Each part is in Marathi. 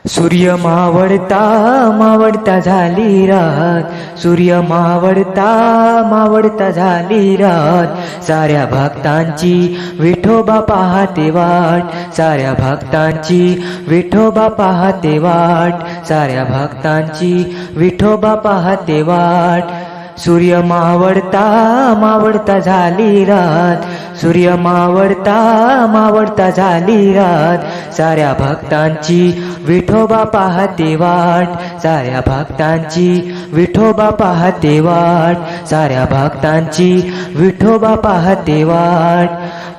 सूर्य मावळता मावळता झाली रात, सूर्य मावळता मावळता झाली रात. साऱ्या भक्तांची विठोबा पाहते वाट, साऱ्या भक्तांची विठोबा पाहते वाट, साऱ्या भक्तांची विठोबा पाहते वाट. सूर्य मावळता मावळता झाली रात, सूर्य मावळता मावळता झाली रात. साऱ्या भक्तांची विठोबा पाहते वाट, साऱ्या भक्तांची विठोबा पाहते वाट, साऱ्या भक्तांची विठोबा पाहते वाट.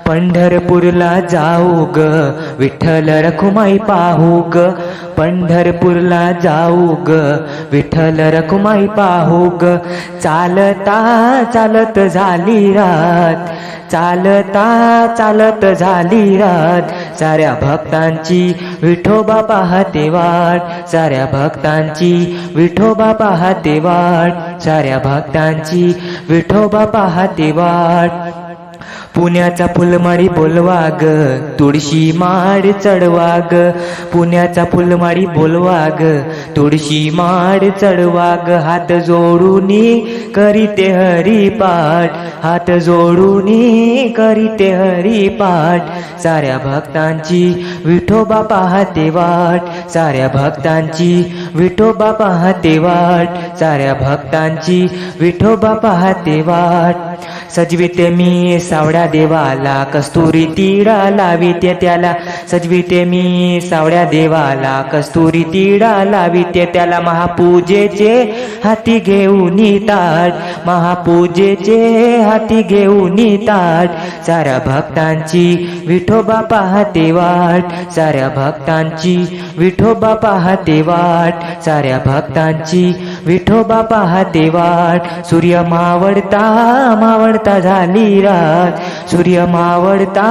पंढरपूरला जाऊ ग विठ्ठल रखुमाई पाहू ग, पंढरपूरला जाऊ ग विठ्ठल रखुमाई पाहू ग. चालता चालत झाली रात, चालता चालत झाली रात. साऱ्या भक्तांची विठोबा पाहते वाट, साऱ्या भक्तांची विठोबा पाहते वाट, साऱ्या भक्तांची विठोबा पाहते वाट. पुण्याचा फुलमाडी बोलवा ग तुळशी माड चढवा ग, पुण्याचा फुलमाडी बोलवा ग तुळशी माड चढवा ग. हात जोडूनी करीते हरिपाठ, हात जोडूनी करीते हरिपाठ. साऱ्या भक्तांची विठोबा पाहते वाट, साऱ्या भक्तांची विठोबा पाहते वाट, साऱ्या भक्तांची विठोबा पाहते वाट. सजविते मी सावड्या देवाला, कस्तुरी तिडा लाविते त्याला, सजविते मी सावड्या देवाला, कस्तुरी तिडा लाविते त्याला. महापूजेचे हाती घेऊन ताट, महापूजेचे हाती घेऊन ताट. साऱ्या भक्तांची विठोबा पाहते वाट, साऱ्या भक्तांची विठोबा पाहते वाट, साऱ्या भक्तांची विठोबा पाहते वाट. सूर्य मावळता मावळता झाली रात, सूर्य मावळता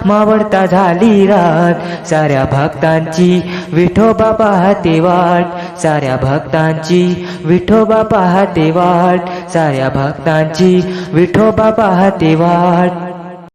मावळता झाली रात. साऱ्या भक्तांची विठोबा पाहते वाट, साऱ्या भक्तांची विठोबा पाहते वाट, साऱ्या भक्तांची विठोबा पाहते वाट.